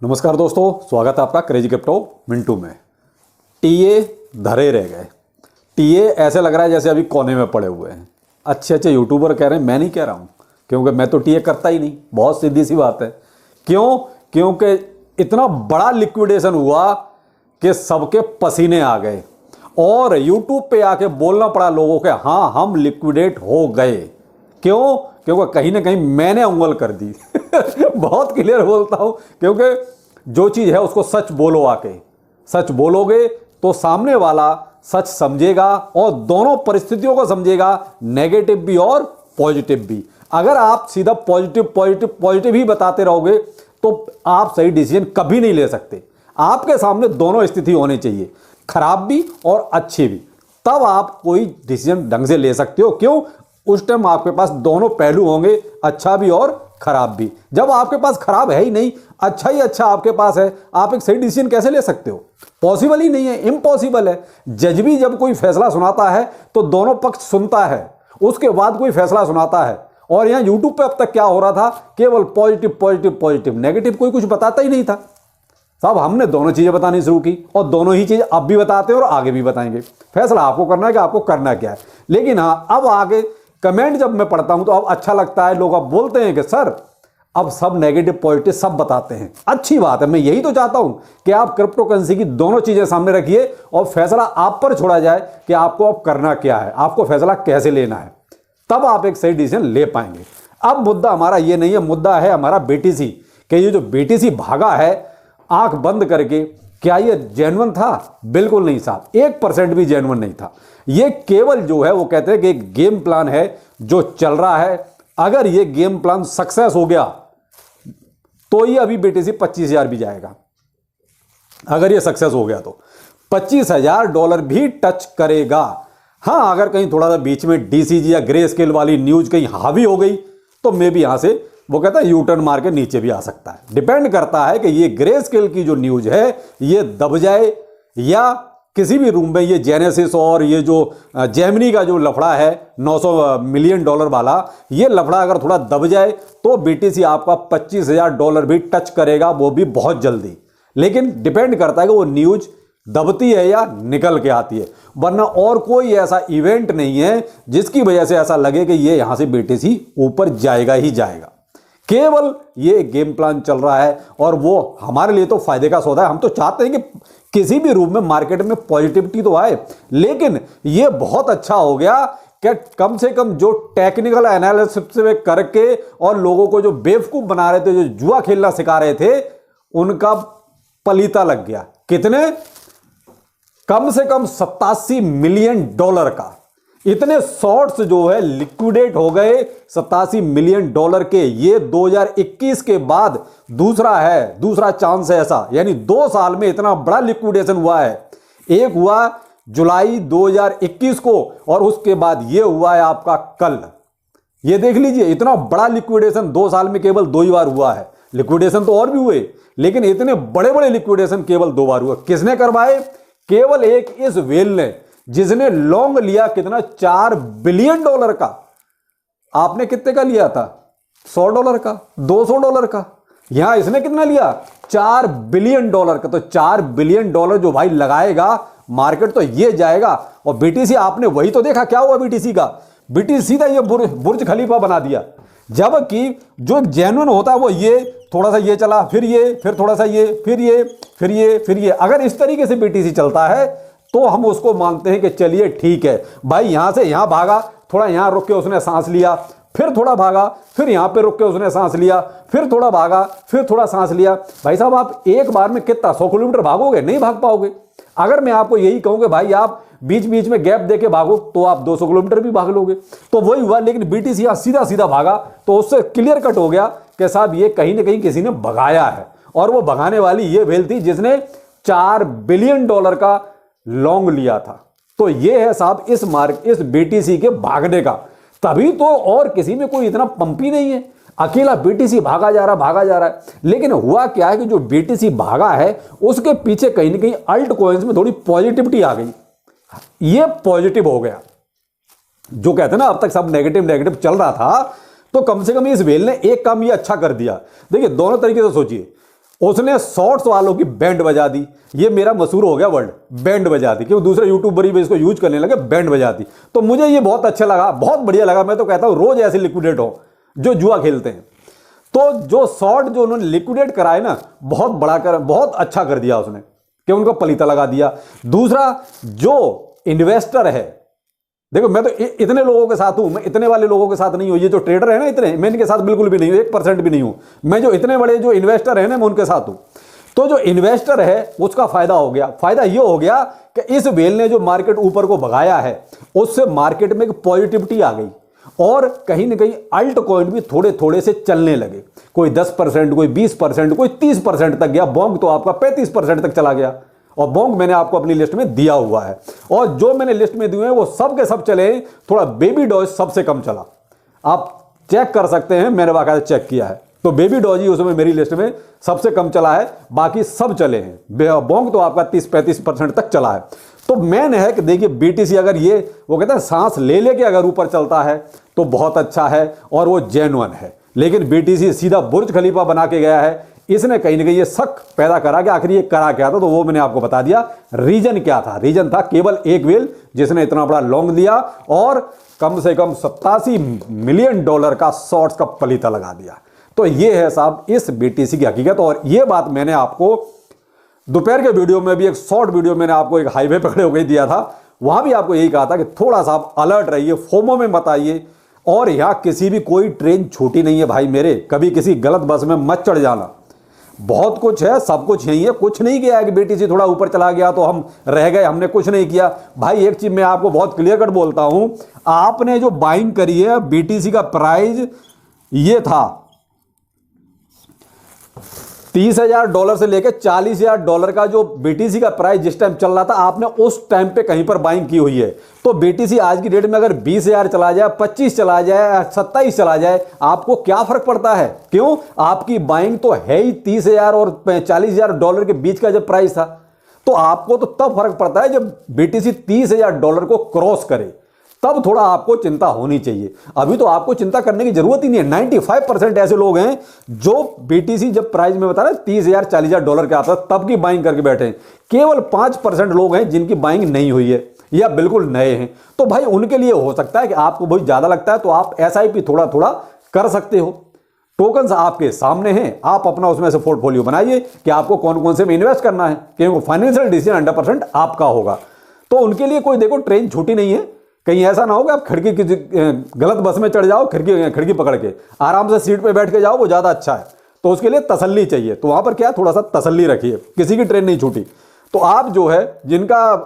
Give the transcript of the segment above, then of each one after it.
नमस्कार दोस्तों, स्वागत है आपका क्रेजी क्रिप्टो मिंटू में। टीए धरे रह गए। टीए ऐसे लग रहा है जैसे अभी कोने में पड़े हुए हैं। अच्छे अच्छे यूट्यूबर कह रहे हैं, मैं नहीं कह रहा हूँ, क्योंकि मैं तो टीए करता ही नहीं। बहुत सीधी सी बात है। क्यों? क्योंकि इतना बड़ा लिक्विडेशन हुआ कि सबके पसीने आ गए और यूट्यूब पे आके बोलना पड़ा लोगों के, हाँ हम लिक्विडेट हो गए। क्यों? क्योंकि कहीं ना कहीं मैंने उंगल कर दी। बहुत क्लियर बोलता हूं, क्योंकि जो चीज है उसको सच बोलो। आके सच बोलोगे तो सामने वाला सच समझेगा और दोनों परिस्थितियों को समझेगा, नेगेटिव भी और पॉजिटिव भी। अगर आप सीधा पॉजिटिव पॉजिटिव पॉजिटिव ही बताते रहोगे तो आप सही डिसीजन कभी नहीं ले सकते। आपके सामने दोनों स्थिति होनी चाहिए, खराब भी और अच्छी भी, तब आप कोई डिसीजन ढंग से ले सकते हो। क्यों? उस टाइम आपके पास दोनों पहलू होंगे, अच्छा भी और खराब भी। जब आपके पास खराब है ही नहीं, अच्छा ही अच्छा आपके पास है, आप एक सही डिसीजन कैसे ले सकते हो? पॉसिबल ही नहीं है, इम्पॉसिबल है। जज भी जब कोई फैसला सुनाता है तो दोनों पक्ष सुनता है, उसके बाद कोई फैसला सुनाता है। और यहां यूट्यूब पे अब तक क्या हो रहा था? केवल पॉजिटिव पॉजिटिव पॉजिटिव, नेगेटिव कोई कुछ बताता ही नहीं था। साहब हमने दोनों चीजें बतानी शुरू की और दोनों ही चीज अब भी बताते हैं और आगे भी बताएंगे। फैसला आपको करना है कि आपको करना क्या है। लेकिन हाँ, अब आगे कमेंट जब मैं पढ़ता हूं तो अब अच्छा लगता है। लोग अब बोलते हैं कि सर अब सब नेगेटिव पॉजिटिव सब बताते हैं। अच्छी बात है, मैं यही तो चाहता हूं कि आप क्रिप्टो करेंसी की दोनों चीजें सामने रखिए और फैसला आप पर छोड़ा जाए कि आपको अब करना क्या है, आपको फैसला कैसे लेना है। तब आप एक सही डिसीजन ले पाएंगे। अब मुद्दा हमारा ये नहीं है, मुद्दा है हमारा बीटीसी। कि ये जो बीटीसी भागा है आंख बंद करके, क्या ये जेन्युइन था? बिल्कुल नहीं साहब, 1% भी जेन्युइन नहीं था। ये केवल जो है वो कहते हैं कि एक गेम प्लान है जो चल रहा है। अगर ये गेम प्लान सक्सेस हो गया तो ये अभी बीटीसी 25,000 भी जाएगा। अगर ये सक्सेस हो गया तो $25,000 भी टच करेगा। हाँ, अगर कहीं थोड़ा सा बीच में डीसीजी या ग्रे स्केल वाली न्यूज कहीं हावी हो गई तो मे भी यहां से वो कहता है यू टर्न मार के नीचे भी आ सकता है। डिपेंड करता है कि ये ग्रे स्केल की जो न्यूज है ये दब जाए या किसी भी रूम में ये जेनेसिस और ये जो जेमिनी का जो लफड़ा है $900 मिलियन वाला, ये लफड़ा अगर थोड़ा दब जाए तो बीटीसी आपका $25,000 भी टच करेगा, वो भी बहुत जल्दी। लेकिन डिपेंड करता है कि वो न्यूज दबती है या निकल के आती है, वरना और कोई ऐसा इवेंट नहीं है जिसकी वजह से ऐसा लगे कि ये यहां से बीटीसी ऊपर जाएगा ही जाएगा। केवल ये गेम प्लान चल रहा है और वो हमारे लिए तो फायदे का सौदा है। हम तो चाहते हैं कि किसी भी रूप में मार्केट में पॉजिटिविटी तो आए, लेकिन ये बहुत अच्छा हो गया कि कम से कम जो टेक्निकल एनालिसिस करके और लोगों को जो बेवकूफ बना रहे थे, जो जुआ खेलना सिखा रहे थे, उनका पलीता लग गया। कितने? कम से कम $87 मिलियन का। इतने शॉर्ट्स जो है लिक्विडेट हो गए $87 मिलियन के। ये 2021 के बाद दूसरा चांस है ऐसा, यानी 2 साल में इतना बड़ा लिक्विडेशन हुआ है। एक हुआ जुलाई 2021 को और उसके बाद ये हुआ है आपका कल। ये देख लीजिए, इतना बड़ा लिक्विडेशन 2 साल में केवल 2 ही बार हुआ है। लिक्विडेशन तो और भी हुए, लेकिन इतने बड़े बड़े लिक्विडेशन केवल 2 बार हुआ। किसने करवाए? केवल एक इस वेल ने, जिसने लॉन्ग लिया कितना? $4 बिलियन का। आपने कितने का लिया था? $100 का, $200 का। यहां इसने कितना लिया? $4 बिलियन का। तो $4 बिलियन जो भाई लगाएगा मार्केट, तो ये जाएगा। और बीटीसी आपने वही तो देखा क्या हुआ बीटीसी का। बीटीसी सीधा ये बुर्ज खलीफा बना दिया, जबकि जो जेन्युइन होता है वो ये थोड़ा सा ये चला, फिर ये, फिर थोड़ा सा ये, फिर ये, फिर ये, फिर ये। अगर इस तरीके से बीटीसी चलता है तो हम उसको मानते हैं कि चलिए ठीक है भाई, यहां से यहां भागा, थोड़ा यहां रुक के उसने सांस लिया, फिर थोड़ा भागा, फिर यहां पे रुक के उसने सांस लिया, फिर थोड़ा भागा, फिर थोड़ा सांस लिया। भाई साहब, आप एक बार में कितना 100 किलोमीटर भागोगे? नहीं भाग पाओगे। अगर मैं आपको यही कहूं कि भाई आप बीच बीच में गैप देके भागो तो आप 200 किलोमीटर भी भाग लोगे। तो वही हुआ। लेकिन बीटीसी यहां सीधा सीधा भागा तो उससे क्लियर कट हो गया कि साहब ये कहीं ना कहीं किसी ने भगाया है। और वो भगाने वाली ये वेल थी जिसने $4 बिलियन का लॉन्ग लिया था। तो ये है साहब इस बीटीसी के भागने का। तभी तो और किसी में कोई इतना पंपी नहीं है, अकेला बीटीसी भागा जा रहा है। लेकिन हुआ क्या है कि जो बीटीसी भागा है उसके पीछे कहीं ना कहीं अल्ट कॉइन्स में थोड़ी पॉजिटिविटी आ गई। ये पॉजिटिव हो गया। जो कहते हैं ना, अब तक सब नेगेटिव नेगेटिव चल रहा था, तो कम से कम इस वेल ने एक काम ये अच्छा कर दिया। देखिए, दोनों तरीके से सोचिए। उसने शॉर्ट्स वालों की बैंड बजा दी। ये मेरा मशहूर हो गया वर्ड, बैंड बजा दी, क्योंकि दूसरे यूट्यूबर भी इसको यूज करने लगे, बैंड बजा दी। तो मुझे ये बहुत अच्छा लगा, बहुत बढ़िया लगा। मैं तो कहता हूं रोज ऐसे लिक्विडेट हो जो जुआ खेलते हैं। तो जो शॉर्ट जो उन्होंने लिक्विडेट कराए ना, बहुत बड़ा कर, बहुत अच्छा कर दिया उसने, कि उनको पलीता लगा दिया। दूसरा, जो इन्वेस्टर है, देखो मैं तो इतने लोगों के साथ हूं, मैं इतने वाले लोगों के साथ नहीं हूं। ये जो ट्रेडर है ना इतने, मैं इनके साथ बिल्कुल भी नहीं हूं, 1% भी नहीं हूं। मैं जो इतने बड़े जो इन्वेस्टर है ना, मैं उनके साथ हूं। तो जो इन्वेस्टर है उसका फायदा हो गया। फायदा ये हो गया कि इस वेल ने जो मार्केट ऊपर को भगाया है, उससे मार्केट में एक पॉजिटिविटी आ गई, और कहीं ना कहीं अल्ट कॉइन भी थोड़े थोड़े से चलने लगे। कोई 10%, कोई 20%, कोई 30% तक गया। बॉन्ग तो आपका 35% तक चला गया, और बॉन्ग मैंने आपको अपनी लिस्ट में दिया हुआ है। और जो मैंने लिस्ट में दिए हैं वो सब के सब चले। थोड़ा बेबी डॉज सबसे कम चला, आप चेक कर सकते हैं, मैंने बाकायदा चेक किया है। तो बेबी डॉज ही उसमें मेरी लिस्ट में सबसे कम चला है, बाकी सब चले हैं। बॉन्ग तो आपका 30-35% तक चला है। तो मैन है कि देखिए बीटीसी अगर ये वो कहते हैं सांस ले लेके अगर ऊपर चलता है तो बहुत अच्छा है, और वो जेन्युइन है। लेकिन बीटीसी सीधा बुर्ज खलीफा बना के गया है। इसने कहीं ना कहीं ये शक पैदा करा कि आखिर ये करा क्या था, तो वो मैंने आपको बता दिया। रीजन क्या था? रीजन था केवल एक वेल जिसने इतना बड़ा लॉन्ग दिया और कम से कम $87 मिलियन का शॉर्ट्स का पलीता लगा दिया। तो ये है साहब इस बीटीसी की हकीकत। और ये बात मैंने आपको दोपहर के वीडियो में भी, एक शॉर्ट वीडियो मैंने आपको एक हाईवे पकड़े हो गई दिया था, वहां भी आपको यही कहा था कि थोड़ा सा आप अलर्ट रहिए, फोमो में मत आइए। और यहां किसी भी कोई ट्रेन छूटी नहीं है भाई मेरे, कभी किसी गलत बस में मत चढ़ जाना। बहुत कुछ है, सब कुछ यही है। कुछ नहीं किया है कि बीटीसी थोड़ा ऊपर चला गया तो हम रह गए, हमने कुछ नहीं किया। भाई एक चीज मैं आपको बहुत क्लियर कट बोलता हूं, आपने जो बाइंग करी है, बीटीसी का प्राइस ये था $30,000 से लेकर $40,000 का जो बीटीसी का प्राइस जिस टाइम चल रहा था, आपने उस टाइम पे कहीं पर बाइंग की हुई है। तो बीटीसी आज की डेट में अगर 20,000 चला जाए, 25 चला जाए, 27 चला जाए, आपको क्या फर्क पड़ता है? क्यों? आपकी बाइंग तो है ही $30,000 और $40,000 के बीच का जब प्राइस था। तो आपको तो तब फर्क पड़ता है जब बीटीसी $30,000 को क्रॉस करे, तब थोड़ा आपको चिंता होनी चाहिए। अभी तो आपको चिंता करने की जरूरत ही नहीं है। 95% ऐसे लोग हैं जो बीटीसी जब प्राइस में बता रहे $30,000 $40,000 के आता तब की बाइंग करके बैठे हैं। केवल 5% लोग हैं जिनकी बाइंग नहीं हुई है या बिल्कुल नए हैं। तो भाई उनके लिए हो सकता है कि आपको बहुत ज्यादा लगता है तो आप एसआईपी थोड़ा थोड़ा कर सकते हो। टोकन्स आपके सामने हैं, आप अपना उसमें से पोर्टफोलियो बनाइए कि आपको कौन कौन से में इन्वेस्ट करना है, क्योंकि फाइनेंशियल डिसीजन 100% आपका होगा। तो उनके लिए कोई देखो ट्रेन छूटी नहीं है। कहीं ऐसा ना हो कि आप खिड़की की गलत बस में चढ़ जाओ, खिड़की पकड़ के आराम से सीट पे बैठ के जाओ, वो ज़्यादा अच्छा है। तो उसके लिए तसल्ली चाहिए। तो वहाँ पर क्या थोड़ा सा तसल्ली रखिए, किसी की ट्रेन नहीं छूटी। तो आप जो है जिनका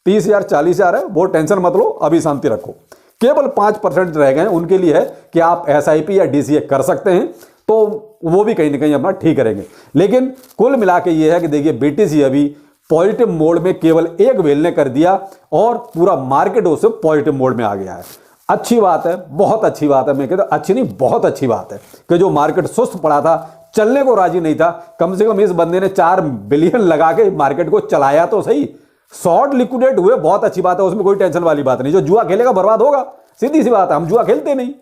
30,000 40,000 है वो टेंशन मत लो, अभी शांति रखो। केवल 5% रह गए उनके लिए है कि आप एसआईपी या डीसीए कर सकते हैं, तो वो भी कहीं ना कहीं अपना ठीक करेंगे। लेकिन कुल मिला के ये है कि देखिए बीटीसी अभी पॉजिटिव मोड में केवल एक वेल ने कर दिया और पूरा मार्केट उससे पॉजिटिव मोड में आ गया है। अच्छी बात है, बहुत अच्छी बात है। मैं कहता अच्छी नहीं, बहुत अच्छी बात है कि जो मार्केट सुस्त पड़ा था, चलने को राजी नहीं था, कम से कम इस बंदे ने 4 बिलियन लगा के मार्केट को चलाया तो सही। शॉर्ट लिक्विडेट हुए, बहुत अच्छी बात है, उसमें कोई टेंशन वाली बात नहीं। जो जुआ खेलेगा बर्बाद होगा, सीधी सी बात है। हम जुआ खेलते नहीं।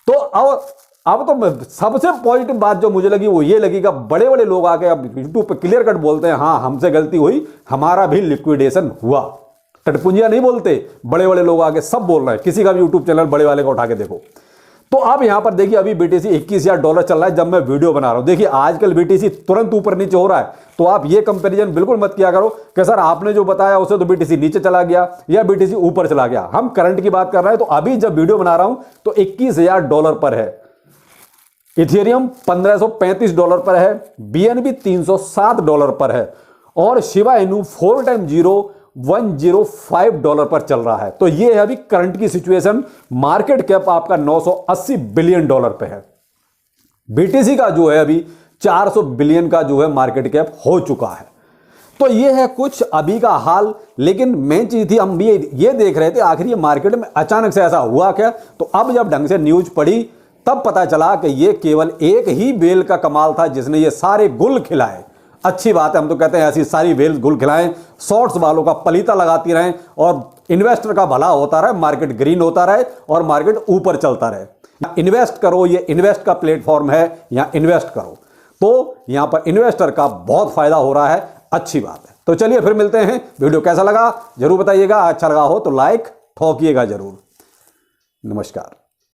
तो अब तो सबसे पॉजिटिव बात जो मुझे लगी वो ये लगी कि बड़े बड़े लोग आके अब यूट्यूब पे क्लियर कट बोलते हैं, हाँ हमसे गलती हुई, हमारा भी लिक्विडेशन हुआ। टटपुंजिया नहीं बोलते, बड़े बड़े लोग आके सब बोल रहे हैं। किसी का भी यूट्यूब चैनल बड़े वाले का उठा के देखो। तो अब यहां पर देखिए अभी बीटीसी $21,000 चल रहा है जब मैं वीडियो बना रहा हूं। देखिए आजकल बीटीसी तुरंत ऊपर नीचे हो रहा है, तो आप ये कंपैरिजन बिल्कुल मत किया करो कि सर आपने जो बताया उसे तो बीटीसी नीचे चला गया या बीटीसी ऊपर चला गया। हम करंट की बात कर रहे हैं। तो अभी जब वीडियो बना रहा हूं तो $21,000 पर है, इथेरियम $1,535 पर है, बीएनबी $307 पर है, और शिबा इनू 4x105 पर चल रहा है। तो ये है अभी करंट की सिचुएशन। मार्केट कैप आपका $980 बिलियन पे है। बीटीसी का जो है अभी 400 बिलियन का जो है मार्केट कैप हो चुका है। तो ये है कुछ अभी का हाल। लेकिन मेन चीज थी, हम भी ये देख रहे थे आखिर ये मार्केट में अचानक से ऐसा हुआ क्या। तो अब जब ढंग से न्यूज पड़ी तब पता चला कि ये केवल एक ही बेल का कमाल था जिसने ये सारे गुल खिलाए। अच्छी बात है, हम तो कहते हैं ऐसी सारी वेल गुल खिलाएं, शॉर्ट्स वालों का पलीता लगाती रहें और इन्वेस्टर का भला होता रहे, मार्केट ग्रीन होता रहे और मार्केट ऊपर चलता रहे। इन्वेस्ट करो, ये इन्वेस्ट का प्लेटफॉर्म है, यहां इन्वेस्ट करो। तो यहां पर इन्वेस्टर का बहुत फायदा हो रहा है, अच्छी बात है। तो चलिए फिर मिलते हैं। वीडियो कैसा लगा जरूर बताइएगा, अच्छा लगा हो तो लाइक ठोकिएगा जरूर। नमस्कार।